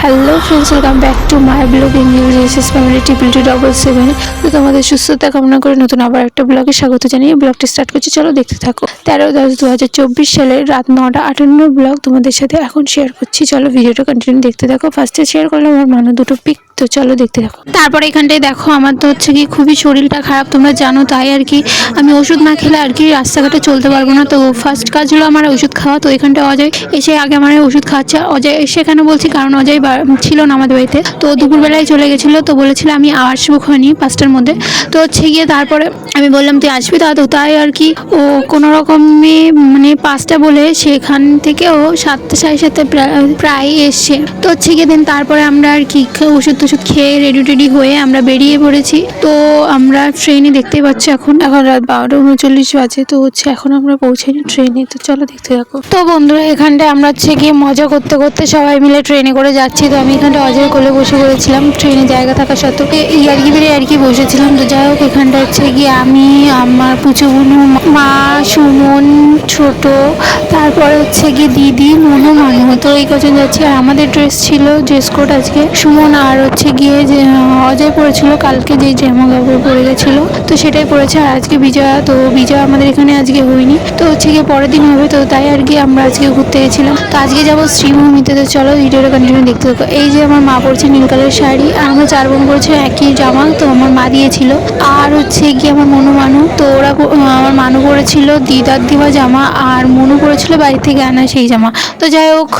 Hello friends, welcome back to my blog English SS family 22277। তো তোমাদের সুস্থতা কামনা করে নতুন আবার একটা ব্লগে স্বাগত জানিয়ে ব্লগটি স্টার্ট করছি। চলো দেখতে থাকো। 13/10/2024 সালের রাত 9:58 ব্লগ তোমাদের সাথে এখন শেয়ার করছি। চলো ভিডিওটা কন্টিনিউ দেখতে থাকো। ফার্স্টে শেয়ার করলাম আমার মানু দুটো পিক, তো চলো দেখতে থাকো। তারপরে এখানটায় দেখো আমার তো হচ্ছে কি খুবই শরীরটা খারাপ, তোমরা জানো, তাই আর কি আমি ওষুধ না খেলে আর কি রাস্তাঘাটে চলতে পারবো না। তো ফার্স্ট কাজ হলো আমার ওষুধ খাওয়া। তো এখানটা অজয় এসে আগে আমার ওষুধ খাওয়াচ্ছে। অজয় এসে কেন বলছি, কারণ অজয় ছিল না আমাদের বাড়িতে, তো দুপুরবেলায় চলে গেছিলো। তো বলেছিল আমি আসবো খনি 5টার মধ্যে। তো হচ্ছে গিয়ে তারপরে আমি বললাম তুই আসবি, তাই আর কি ও কোনো রকমে মানে 5টা বলে সেখান থেকে ও 7টা 7:30 প্রায় এসছে। তো হচ্ছে গিয়ে দিন তারপরে আমরা আর কি ওষুধ খেয়ে রেডি হয়ে আমরা বেরিয়ে পড়েছি। তো আমরা ট্রেনে দেখতেই পাচ্ছি এখন রাত 12:39 বাজে। তো হচ্ছে এখন আমরা পৌঁছাইনি ট্রেনে। তো চলো দেখতে থাকো। তো বন্ধুরা এখানটায় আমরা হচ্ছে গিয়ে মজা করতে করতে সবাই মিলে ট্রেনে করে যাচ্ছি। তো আমি এখানটা অজয় কোলে বসে পড়েছিলাম, ট্রেনে জায়গা থাকা সত্ত্বেও ইয়ার্কি বেড়ে আর কি বসেছিলাম। তো যাই হোক এখানটা হচ্ছে গিয়ে আমি, আমার পুচু বোনু, মা, সুমন, ছোট, তারপরে হচ্ছে গিয়ে দিদি, মনু, মানু, তো এই কজন যাচ্ছি। আর আমাদের ড্রেস কোড আজকে সুমন আর হচ্ছে গিয়ে যে অজয় পড়েছিল কালকে যে জামা কাপড় পরে গেছিলো, তো সেটাই পড়েছে। আর আজকে বিজয়া, তো বিজয়া আমাদের এখানে আজকে হয়নি, তো হচ্ছে গিয়ে পরের দিন হবে। তো তাই আর কি আমরা আজকে ঘুরতে গেছিলাম। তো আজকে যাবো শ্রীভূমিতে। তো চলো ভিডিওটা কন্টিনিউ দেখতে থাকো। এই যে আমার মা পড়ছে নীল কালারের শাড়ি, আর আমরা 4 বোন পড়ছে একই জামা, তো আমার মা দিয়েছিল। আর হচ্ছে গিয়ে আমার মানু, তো ওরা আমার মানু পড়েছিল দিদার দেওয়া জামা, আর মনু পড়েছিল বাড়ি থেকে আনা সেই জামা। তো যাই হোক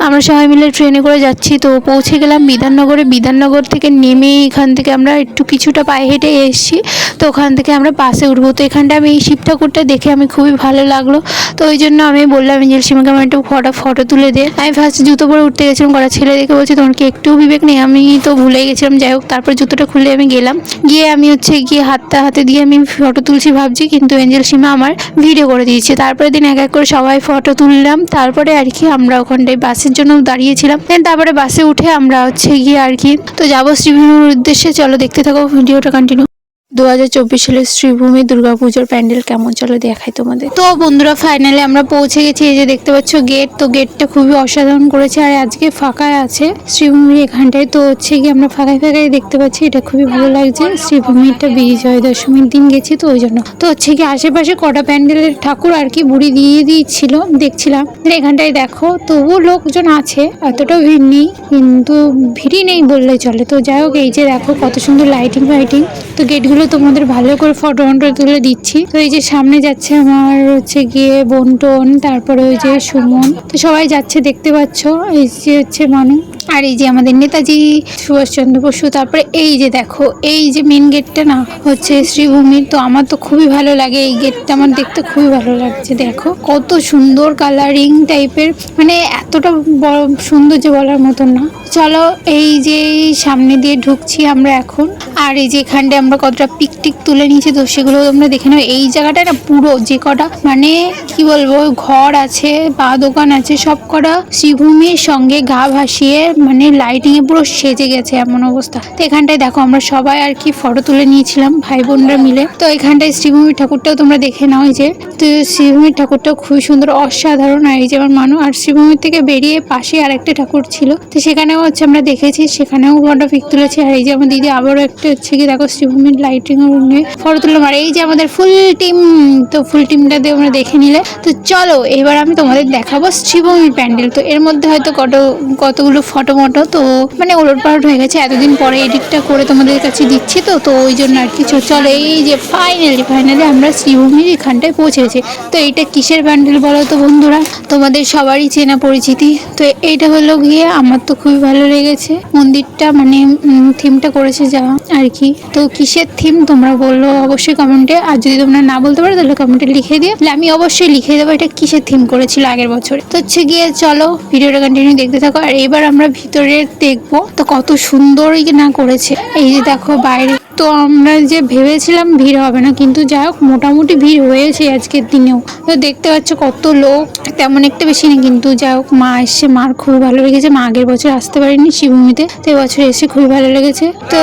আমরা সবাই মিলে ট্রেনে করে যাচ্ছি। তো পৌঁছে গেলাম বিধাননগরে। বিধাননগর থেকে নেমে এখান থেকে আমরা একটু কিছুটা পায়ে হেঁটে এসেছি। তো ওখান থেকে আমরা বাসে উঠবো। তো এখানটা আমি এই শিব ঠাকুরটা দেখে আমি খুবই ভালো লাগলো, তো ওই জন্য আমি বললাম এঞ্জেল সীমাকে আমার একটু ফটো তুলে দে। আমি ফার্স্ট জুতো পরে উঠতে গেছিলাম, কটা ছেলে দেখে বলছে তোমার কি একটু বিবেক নেই, আমি তো ভুলে গেছিলাম। যাই হোক তারপর জুতোটা খুলে আমি গেলাম, গিয়ে আমি হচ্ছে গিয়ে হাতে দিয়ে আমি ফটো তুলছি ভাবছি, কিন্তু এঞ্জেল সীমা আমার ভিডিও করে দিয়েছে। তারপরে দিন এক করে সবাই ফটো তুললাম। তারপরে আর কি আমরা ওখানটায় বাসের জন্য দাঁড়িয়েছিলাম। দেন তারপরে বাসে উঠে আমরা হচ্ছে গিয়ে আর কি তো যাবো শ্রীভূমির উদ্দেশ্যে। চলো দেখতে থাকো ভিডিওটা কন্টিনিউ। 2024 সালের শ্রীভূমি দুর্গাপুজোর প্যান্ডেল কেমন, চলো দেখাই তোমাদের। তো বন্ধুরা ফাইনালি আমরা পৌঁছে গেছি। এই যে দেখতে পাচ্ছ গেট, তো গেটটা খুবই অসাধারণ করেছে। আর আজকে ফাঁকা আছে শ্রীভূমির এখানটায়, তো হচ্ছে গিয়ে আমরা ফাঁকায় দেখতে পাচ্ছি, এটা খুবই ভালো লাগছে। শ্রীভূমিটা বিজয় দশমীর দিন গেছি, তো ওই জন্য। তো হচ্ছে গিয়ে আশেপাশে কটা প্যান্ডেলের ঠাকুর আর কি বুড়ি দিয়ে দিচ্ছিল, দেখছিলাম। এখানটায় দেখো তবুও লোকজন আছে, এতটাও ভিড় নেই, কিন্তু ভিড়ই নেই বললেই চলে। তো যাই হোক এই যে দেখো কত সুন্দর লাইটিং। তো গেটগুলো তোমাদের ভালো করে ফটো তুলে দিচ্ছি। তো এই যে সামনে যাচ্ছে আমার হচ্ছে গিয়ে বন্টন, তারপরে ওই যে সুমন, তো সবাই যাচ্ছে দেখতে পাচ্ছ। এই যে হচ্ছে মানু, আর এই যে আমাদের নেতাজি সুভাষচন্দ্র বসু। তারপরে এই যে দেখো এই যে মেন গেটটা না হচ্ছে শ্রীভূমির, তো আমার তো খুবই ভালো লাগে এই গেটটা, আমার দেখতে খুবই ভালো লাগছে। দেখো কত সুন্দর কালারিং টাইপের, মানে এতটা সুন্দর যে বলার মতন না। চলো এই যে সামনে দিয়ে ঢুকছি আমরা এখন। আর এই যে এখানটায় আমরা কতটা পিকটিক তুলে নিয়েছি, তো সেগুলো তোমরা দেখে নাও। এই জায়গাটা না পুরো যে কটা মানে কি বলবো ঘর আছে বা দোকান আছে, সব কটা শ্রীভূমির সঙ্গে গা ভাসিয়ে মানে লাইটিং এ পুরো সেজে গেছে এমন অবস্থা। তো এখানটায় দেখো আমরা সবাই আর কি ফটো তুলে নিয়েছিলাম ভাই বোনরা মিলে। তো এখানটায় শ্রীভূমির ঠাকুরটাও তোমরা দেখে নাও। এই যে তো শ্রীভূমির ঠাকুরটাও খুবই সুন্দর, অসাধারণ। আর এই যে আমার মানু, আর শ্রীভূমির থেকে বেরিয়ে পাশে আরেকটা ঠাকুর ছিল, তো সেখানেও হচ্ছে আমরা দেখেছি, সেখানেও ফটো পিক তুলেছি। আর এই যে আমার দিদি আবারও একটা হচ্ছে কি দেখো শ্রীভূমির লাইটিং এর ফটো তুললাম। আর এই যে আমাদের ফুল টিম, তো ফুল টিমটা দিয়ে আমরা দেখে নিলে। তো চলো এবার আমি তোমাদের দেখাবো শ্রীভূমির প্যান্ডেল। তো এর মধ্যে হয়তো কতগুলো ফটো তো মানে ওলটপালট হয়ে গেছে, এতদিন পরে এডিটটা করে তোমাদের কাছে দিচ্ছি। তো ওই জন্য আর কি চলো এই যে ফাইনালি আমরা শ্রীভূমির এখানটায় পৌঁছেছি। তো এইটা কিসের প্যান্ডেল বলো তো বন্ধুরা, তোমাদের সবারই চেনা পরিচিতি। তো এইটা হলো গিয়ে আমার তো খুবই ভালো লেগেছে মন্দিরটা, মানে থিমটা করেছে যা আর কি। তো কিসের থিম তোমরা বললো অবশ্যই কমেন্টে, আর যদি তোমরা না বলতে পারো তাহলে কমেন্টে লিখে দিও, আমি অবশ্যই লিখে দেবো এটা কিসের থিম করেছিল আগের বছর। তো হচ্ছে গিয়ে চলো ভিডিওটা কন্টিনিউ দেখতে থাকো। আর এবার আমরা ভিতরে দেখবো তো কত সুন্দরই না করেছে। এই যে দেখো বাইরে তো আমরা যে ভেবেছিলাম ভিড় হবে না, কিন্তু যাই হোক মোটামুটি ভিড় হয়েছে আজকের দিনেও। তো দেখতে পাচ্ছ কত লোক, তেমন একটা বেশি নেই, কিন্তু যাই হোক মা এসে, মার খুবই ভালো লেগেছে। মা আগের বছর আসতে পারেনি শিবভূমিতে, তো এবছর এসে খুবই ভালো লেগেছে। তো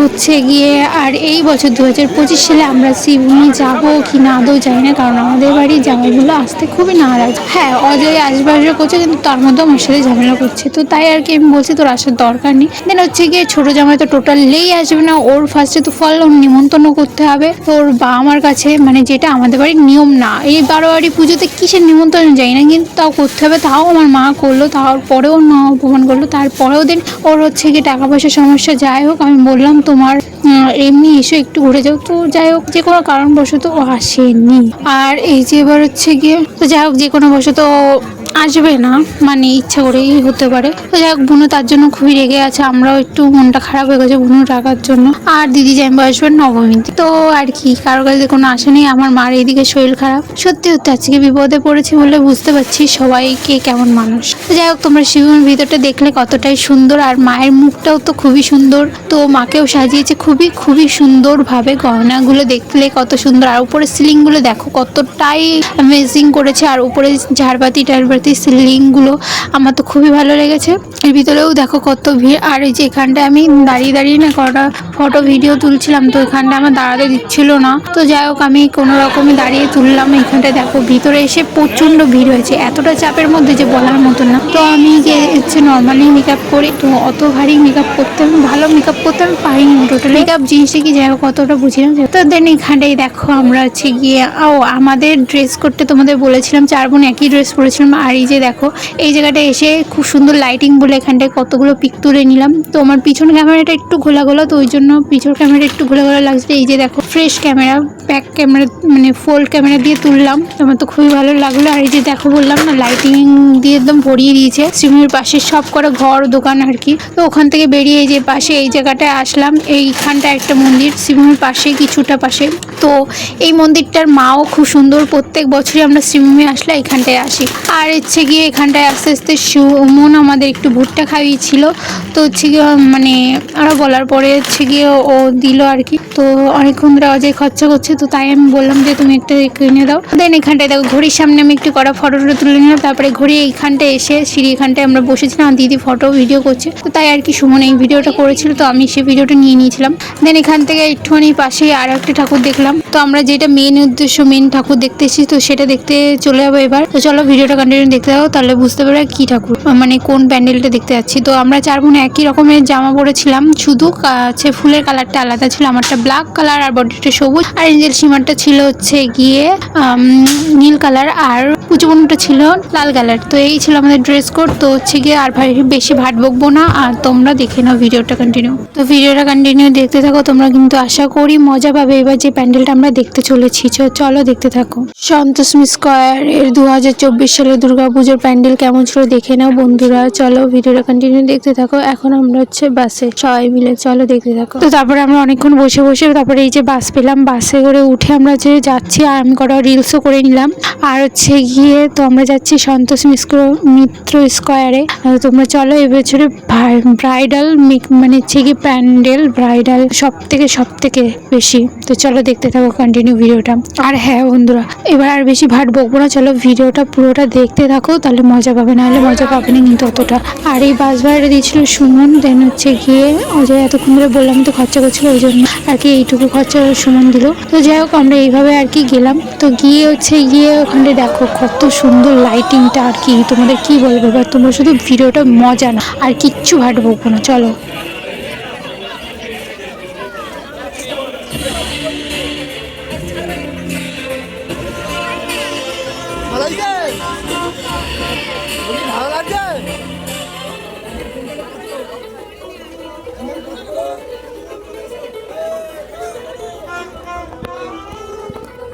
হচ্ছে গিয়ে আর এই বছর 2025 সালে আমরা শিবভূমি যাবো কি না আদৌ জানি না, কারণ আমাদের বাড়ির জামাইগুলো আসতে খুবই নারাজ। হ্যাঁ, অজয় আসবার করছে, কিন্তু তার মধ্যে আমার সাথে ঝামেলা করছে, তো তাই আর কি আমি বলছি তোর আসার দরকার নেই। দেন হচ্ছে গিয়ে ছোট জামাই তো টোটালেই আসবে না, ওর ফার্স্টে তো ফল নিমন্ত্রণ করতে হবে ওর বাবা মার কাছে, মানে যেটা আমাদের বাড়ির নিয়ম না। এই বারোয়ারি পুজোতে কিসের নিমন্ত্রণ যাই না, কিন্তু তাও করতে হবে। তাও আমার মা করলো, তারপরেও মা অপমান করলো। তারপরেও দিন ওর হচ্ছে গিয়ে টাকা পয়সার সমস্যা। যাই হোক আমি বললাম তোমার এমনি এসে একটু ঘুরে যাও, তো যাই হোক যে কোনো কারণবশত ও আসেনি। আর এই যে এবার হচ্ছে গিয়ে, তো যাই হোক যে কোনো বশত আসবে না, মানে ইচ্ছা করেই হতে পারে। তো যাই হোক বুনু তার জন্য খুবই রেগে আছে, আমরাও একটু মনটা খারাপ হয়ে গেছে বুনু টাকার জন্য। আর দিদি জামাইবাবু আসবেন নবমীতে, তো আর কি কারো কাছে কোনো আশা নেই। আমার মার এইদিকে শরীর খারাপ, সত্যি সত্যি আজকে বিপদে পড়েছি বলে বুঝতে পারছি সবাইকে কেমন মানুষ। তো যাই হোক তোমরা শিবভূমির ভিতরটা দেখলে কতটাই সুন্দর, আর মায়ের মুখটাও তো খুবই সুন্দর। তো মাকেও সাজিয়েছে খুবই খুবই সুন্দরভাবে, গহনাগুলো দেখলে কত সুন্দর। আর উপরে সিলিংগুলো দেখো কতটাই অ্যামেজিং করেছে, আর উপরে ঝাড়বাতি টাড়বাতি সিলিংগুলো আমার তো খুবই ভালো লেগেছে। এর ভিতরেও দেখো কত ভিড়। আর এই যে এখানটায় আমি দাঁড়িয়ে দাঁড়িয়ে না কটা ফটো ভিডিও তুলছিলাম, তো এখানটা আমার দাঁড়াতে দিচ্ছিল না। তো যাই হোক আমি কোনো রকমে দাঁড়িয়ে তুললাম। এখানটায় দেখো ভিতরে এসে প্রচণ্ড ভিড় হয়েছে, এতটা চাপের মধ্যে যে বলার মতো না। তো আমি যে হচ্ছে নর্মালি মেকআপ করি, তো অত ভারী মেকআপ করতে, আমি ভালো মেকআপ করতে আমি পারিনি টোটালি। মেকআপ জিনিসটা কি যাই হোক অতটা বুঝিলাম। তো দেন এখানটাই দেখো আমরা হচ্ছে গিয়ে আমাদের ড্রেস করতে তোমাদের বলেছিলাম, 4 বোন একই ড্রেস পরেছিলাম। আর এই যে দেখো এই জায়গাটা এসে খুব সুন্দর লাইটিং বলে এখানটায় কতগুলো পিক তুলে নিলাম। তো আমার পিছন ক্যামেরাটা একটু ঘোলা ঘোলা, তো ওই জন্য পিছন ক্যামেরাটা একটু ঘোলা ঘোলা লাগছে। এই যে দেখো ফ্রেশ ক্যামেরা, ব্যাক ক্যামেরা মানে ফোল্ড ক্যামেরা দিয়ে তুললাম, আমার তো খুবই ভালো লাগলো। আর এই যে দেখো বললাম না লাইটিং দিয়ে একদম ভরিয়ে দিয়েছে শিবভূমির পাশে সব করে ঘর দোকান আর কি। তো ওখান থেকে বেরিয়ে এই যে পাশে এই জায়গাটায় আসলাম, এইখানটা একটা মন্দির শিবভূমির পাশে কিছুটা পাশে। তো এই মন্দিরটার মাও খুব সুন্দর, প্রত্যেক বছরই আমরা শিবভূমি আসলে এখানটায় আসি। আর হচ্ছে গিয়ে এখানটায় আস্তে আস্তে সুমন আমাদের একটু ভুট্টা খাইয়েছিল, তো হচ্ছে গিয়ে মানে আরও বলার পরে হচ্ছে গিয়ে ও দিল আর কি। তো অনেকক্ষণ ধরে অজয় খরচা করছে, তো তাই আমি বললাম যে তুমি একটা কিনে দাও। দেন এখানটায় দেখো ঘড়ির সামনে আমি একটু করা ফটো তুলে নিলাম। তারপরে ঘড়ি এইখানটায় এসে সিঁড়ি এখানটায় আমরা বসেছিলাম, দিদি ফটো ভিডিও করছে, তো তাই আর কি সুমন এই ভিডিওটা করেছিল, তো আমি সেই ভিডিওটা নিয়ে নিয়েছিলাম। দেন এখান থেকে একটুখানি পাশেই আর একটা ঠাকুর দেখলাম। তো আমরা যেটা মেন উদ্দেশ্য, মেন ঠাকুর দেখতে এসেছি, তো সেটা দেখতে চলে যাবো এবার। তো চলো ভিডিওটা কন্টিনিউ দেখতে যাবো, তাহলে বুঝতে পারবে কি ঠাকুর মানে কোন প্যান্ডেলটা দেখতে যাচ্ছি। তো আমরা 4 বোন একই রকমের জামা পরেছিলাম, শুধু ফুলের কালারটা আলাদা ছিল। আমারটা ব্ল্যাক কালার আর বডিটা সবুজ, আর এঞ্জেল সীমারটা ছিল হচ্ছে গিয়ে নীল কালার, আর পুচুবনটা ছিল লাল কালার। তো এই ছিল আমাদের ড্রেস কোড। তো হচ্ছে গিয়ে আর বেশি ভাট বকবো না, আর তোমরা দেখে নাও ভিডিওটা কন্টিনিউ। তো ভিডিওটা কন্টিনিউ দেখতে থাকো, তোমরা কিন্তু আশা করি মজা পাবে এবার যে প্যান্ডেলটা আমরা দেখতে চলেছি। চলো দেখতে থাকো। সন্তোষী স্কোয়ার এর 2024 সালের দুর্গাপুজোর প্যান্ডেল কেমন ছিল দেখে নাও বন্ধুরা। চলো ভিডিওটা কন্টিনিউ দেখতে থাকো। এখন আমরা হচ্ছে বাসে সবাই মিলে, চলো দেখতে থাকো। তো তারপরে আমরা অনেকক্ষণ বসে বসে তারপরে এই যে বাস পেলাম, বাসে করে উঠে আমরা যে যাচ্ছি, আর আমি কটা রিলসও করে নিলাম। আর হচ্ছে গিয়ে তো আমরা যাচ্ছি সন্তোষ মিত্র স্কোয়ারে। তোমরা চলো এবছরে ব্রাইডাল মানে হচ্ছে কি প্যান্ডেল ব্রাইডাল সব থেকে বেশি। তো চলো দেখতে থাকো কন্টিনিউ ভিডিওটা। আর হ্যাঁ বন্ধুরা এবার আর বেশি ভাট বকবো না, চলো ভিডিওটা পুরোটা দেখতে থাকো, তাহলে মজা পাবে, নাহলে মজা পাবে না কিন্তু অতটা। আর এই বাস ভাড়াটা দিয়েছিল সুমন। দেন হচ্ছে গিয়ে অজয় এতক্ষণ ধরে বললাম তো খরচা করছিল, ওই জন্য আর কি এইটুকু খরচা সুমন দিল। তো যাই হোক আমরা এইভাবে আর কি গেলাম। তো গিয়ে হচ্ছে গিয়ে ওখানে দেখো কত সুন্দর লাইটিংটা, আর কি তোমাদের কি বলবো, এবার তোমরা শুধু ভিডিওটা মজা না, আর কিচ্ছু ভাট বকবো না, চলো। ভালো লাগছে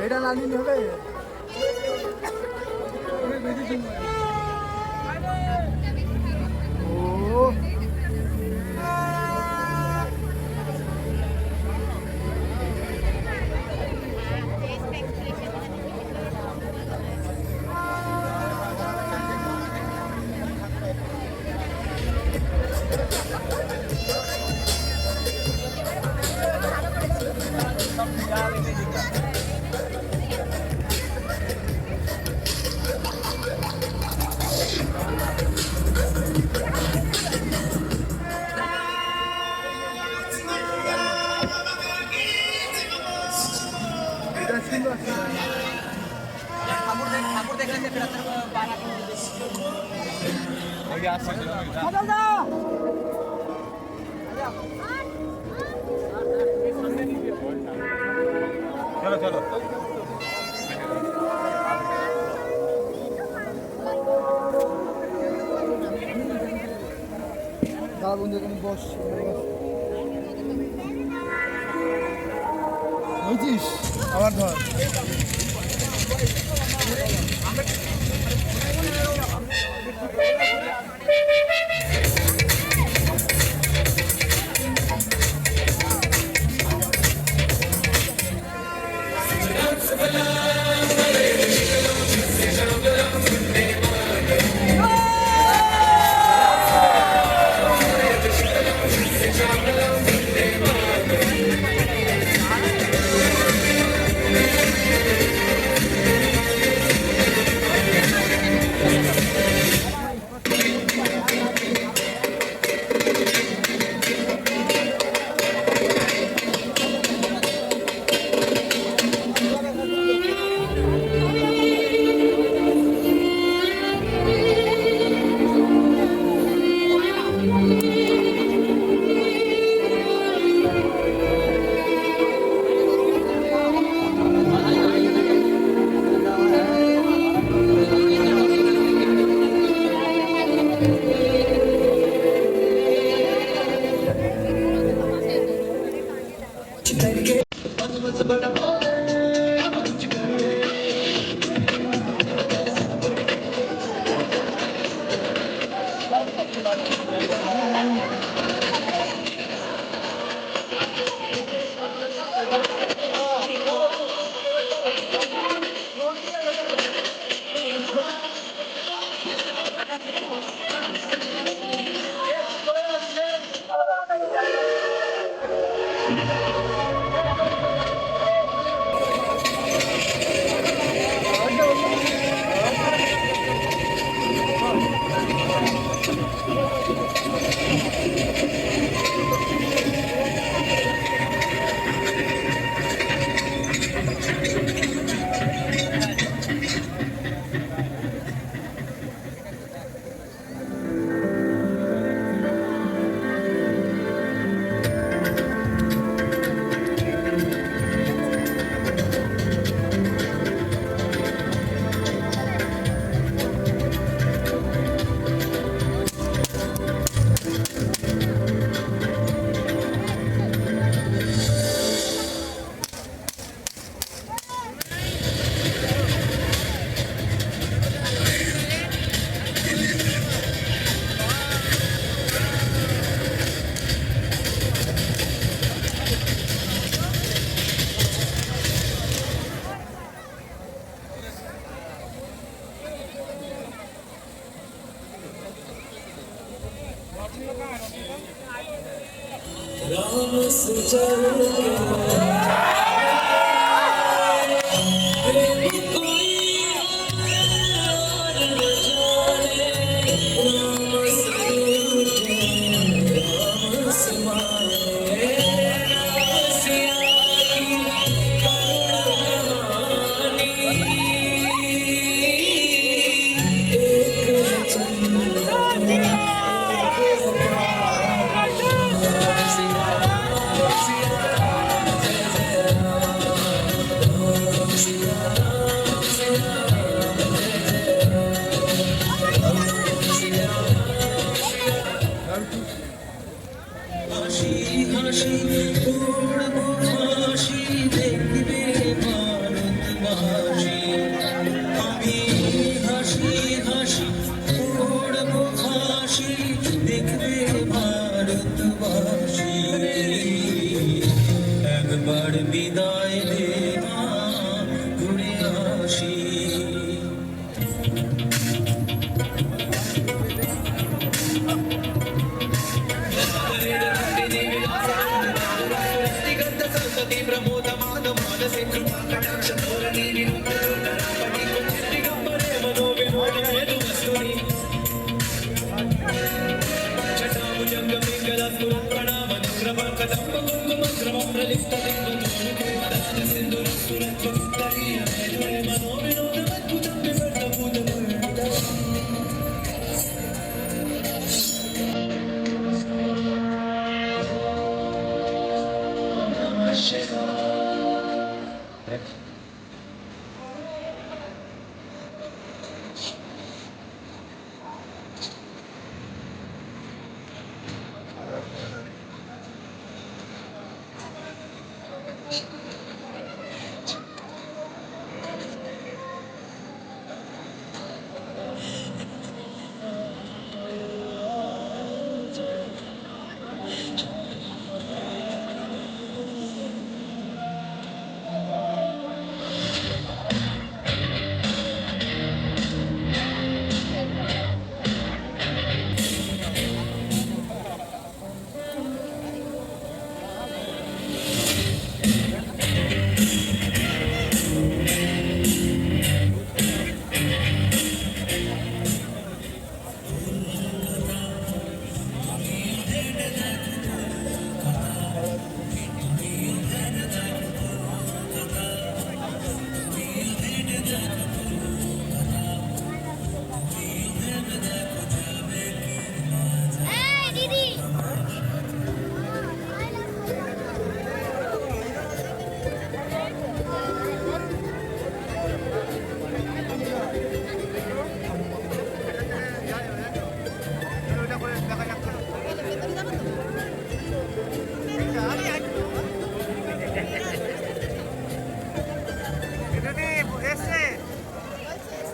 এটা না নিলে হবে। চলো চলো দাদা বন্ধু তুমি বস বুঝছিস আবার ধর একবার বিদায় দে মা, ঘুরে আসি।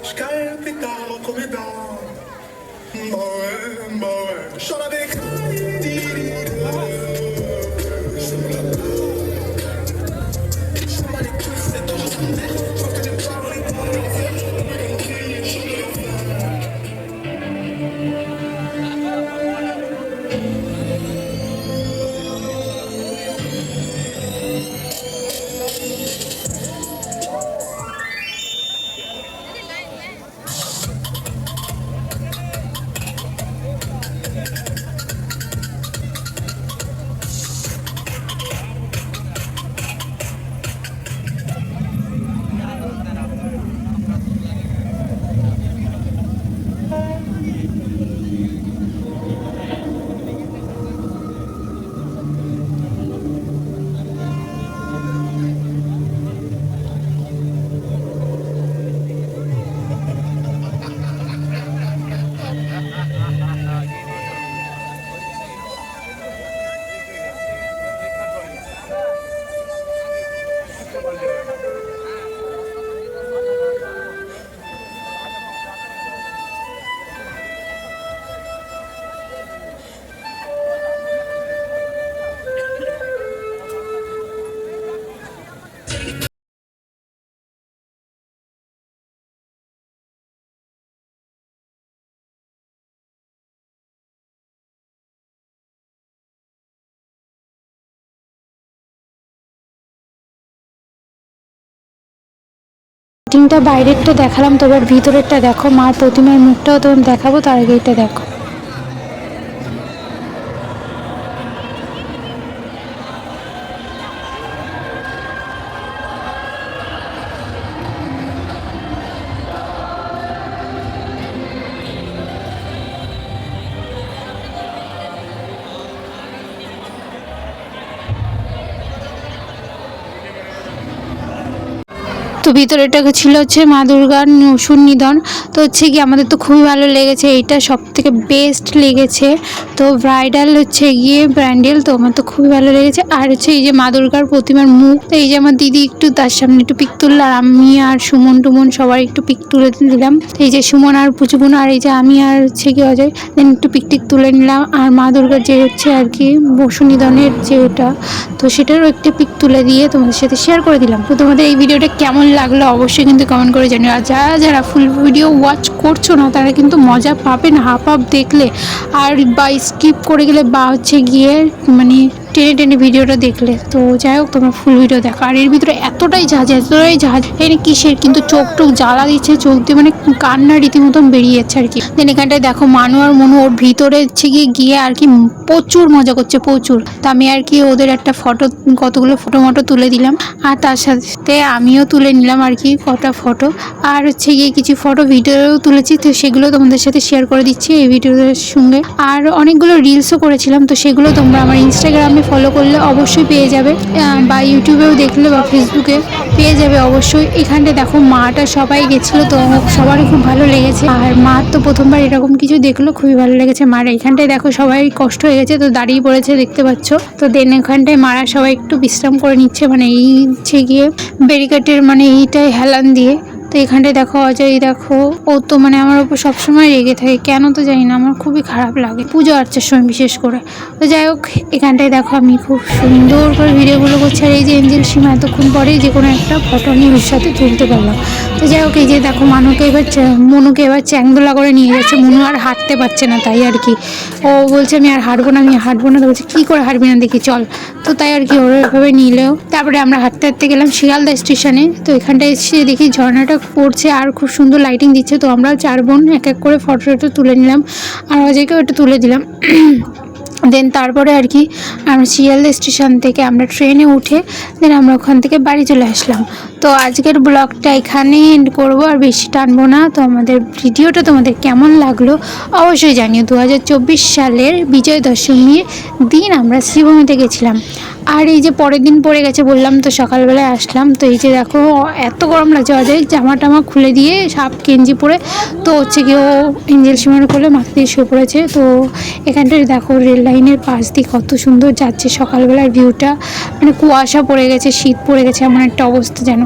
Scalpitalo come da Moe Sono dei লাইটিংটা বাইরেরটা দেখালাম, তো এবার ভিতরেরটা দেখো, মার প্রতিমার মুখটাও তখন দেখাবো, তার আগে এটা দেখো। তো ভিতরেটা ছিল হচ্ছে মা দুর্গার সন্নিধান। তো হচ্ছে কি আমাদের তো খুবই ভালো লেগেছে, এইটা সব থেকে বেস্ট লেগেছে। তো ব্রাইডাল হচ্ছে গিয়ে ব্র্যান্ডেল, তো আমার তো খুবই ভালো লেগেছে। আর হচ্ছে এই যে মা দুর্গার প্রতিমার মুখ, তো এই যে আমার দিদি একটু তার সামনে একটু পিক তুললো, আর আমি আর সুমন টুমন সবাই একটু পিক তুলে দিলাম। এই যে সুমন আর পুচুপুন, আর এই যে আমি আর হচ্ছে কি অজয়, দেন একটু পিক টিক তুলে নিলাম। আর মা দুর্গার যে হচ্ছে আর কি সন্নিধানের যে ওটা, তো সেটারও একটা পিক তুলে দিয়ে তোমাদের সাথে শেয়ার করে দিলাম। তো তোমাদের এই ভিডিওটা কেমন লাগলো অবশ্যই কিন্তু কমেন্ট করে জানিও। আর যারা যারা ফুল ভিডিও ওয়াচ করছো না তারা কিন্তু মজা পাবে না হাফ হাফ দেখলে, আর বা স্কিপ করে গেলে, বা হচ্ছে গিয়ে মানে টেনে টেনে ভিডিওটা দেখলে। তো যাই হোক, তোমরা ফুল ভিডিও দেখো। আর এর ভিতরে এতটাই জাহাজ এখানে কিসের কিন্তু চোখ টোক জ্বালা দিচ্ছে, চোখ দিয়ে মানে কান্না রীতিমতন বেরিয়ে যাচ্ছে আর কি। দেন এখানটায় দেখো মানু আর মনু ওর ভিতরে হচ্ছে গিয়ে আর কি প্রচুর মজা করছে, প্রচুর। তো আমি আর কি ওদের একটা ফটো, কতগুলো ফটো তুলে দিলাম, আর তার সাথে আমিও তুলে নিলাম আর কি কটা ফটো। আর হচ্ছে গিয়ে কিছু ফটো ভিডিও তুলেছি, তো সেগুলো তোমাদের সাথে শেয়ার করে দিচ্ছি এই ভিডিওর সঙ্গে। আর অনেকগুলো রিলসও করেছিলাম, তো সেগুলো তোমরা আমার ইনস্টাগ্রামে ফলো করলে অবশ্যই পেয়ে যাবে, বা ইউটিউবেও দেখলে বা ফেসবুকে পেয়ে যাবে অবশ্যই। এখানটায় দেখো মাটা সবাই গেছিলো, তো সবারই খুব ভালো লেগেছে। আর মা তো প্রথমবার এরকম কিছু দেখলো, খুবই ভালো লেগেছে মার। এখানটায় দেখো সবাই কষ্ট হয়ে গেছে, তো দাঁড়িয়ে পড়েছে দেখতে পাচ্ছ। তো দেন এখানটায় মারা সবাই একটু বিশ্রাম করে নিচ্ছে, মানে এই হচ্ছে গিয়ে ব্যারিকেডের মানে এইটাই হেলান দিয়ে। তো এখানটায় দেখো অজয়, দেখো ও তো মানে আমার উপর সবসময় রেগে থাকে, কেন তো জানি না, আমার খুবই খারাপ লাগে পুজো আর্চার সময় বিশেষ করে। তো যাই হোক, এখানটায় দেখো আমি খুব সুন্দর করে ভিডিওগুলো করছি। আর এই যে এঞ্জেল সীমা এতক্ষণ পরে যে কোনো একটা ফটো আমি ওর সাথে তুলতে পারলাম। তো যাই হোক, এই যে দেখো মনুকে এবার চ্যাংদোলা করে নিয়ে যাচ্ছে। মনু আর হাঁটতে পারছে না, তাই আর কি ও বলছে আমি আর হাঁটবো না, তো বলছে কী করে হাঁটবি না দেখি চল। তো তাই আর কি ওরা এভাবে নিলেও তারপরে আমরা হাঁটতে হাঁটতে গেলাম শিয়ালদা স্টেশনে। তো এখানটায় এসে দেখি ঝর্ণাটা পড়ছে আর খুব সুন্দর লাইটিং দিচ্ছে। তো আমরা 4 বোন এক এক করে ফটো তুলে নিলাম, আর অজয়কেও একটু তুলে দিলাম। দেন তারপরে আর কি আমরা শিয়ালদা স্টেশন থেকে আমরা ট্রেনে উঠে দেন আমরা ওখান থেকে বাড়ি চলে আসলাম। তো আজকের ব্লগটা এখানেই এন্ড করবো, আর বেশি টানবো না। তো আমাদের ভিডিওটা তোমাদের কেমন লাগলো অবশ্যই জানিও। 2024 সালের বিজয় দশমীর দিন আমরা শ্রীভূমিতে গেছিলাম। আর এই যে পরের দিন পড়ে গেছে বললাম, তো সকালবেলায় আসলাম। তো এই যে দেখো এত গরম লাগছে, অজয় জামা টামা খুলে দিয়ে হাফ গেঞ্জি পরে তো হচ্ছে কি ও এঞ্জেল সীমার কোলে মাথা দিয়ে শুয়ে পড়েছে। তো এখানটায় দেখো রেল লাইনের পাশ দিয়ে কত সুন্দর যাচ্ছে সকালবেলার ভিউটা, মানে কুয়াশা পড়ে গেছে, শীত পড়ে গেছে, এমন একটা অবস্থা যেন।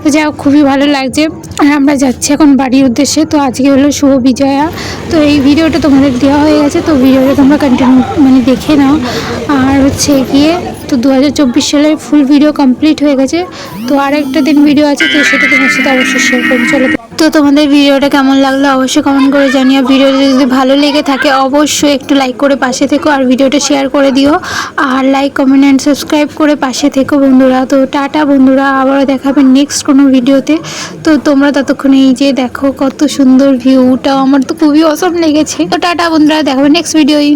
তো যাই হোক, খুবই ভালো লাগছে। আর আমরা যাচ্ছি এখন বাড়ির উদ্দেশ্যে। তো আজকে হলো শুভ বিজয়া। তো এই ভিডিওটা তোমাদের দেওয়া হয়ে গেছে, তো ভিডিওটা তোমরা কন্টিনিউ মানে দেখে নাও। আর হচ্ছে গিয়ে তো 2024 সালের ফুল ভিডিও কমপ্লিট হয়ে গেছে। তো আর একটা দিন ভিডিও আছে, তো সেটা তোমার সাথে অবশ্যই শেয়ার করবো। চলো, তো তোমাদের ভিডিওটা কেমন লাগলো অবশ্যই কমেন্ট করে জানিও। ভিডিওটা যদি ভালো লেগে থাকে অবশ্যই একটু লাইক করে পাশে থেকো, আর ভিডিওটা শেয়ার করে দিও। আর লাইক কমেন্ট অ্যান্ড সাবস্ক্রাইব করে পাশে থেকো বন্ধুরা। তো টাটা বন্ধুরা, আবারও দেখাবে নেক্সট কোনো ভিডিওতে। তো তোমরা ততক্ষণে এই যে দেখো কত সুন্দর ভিউটা, আমার তো খুবই অসম লেগেছে। তো টাটা বন্ধুরা, দেখাবে নেক্সট ভিডিওই।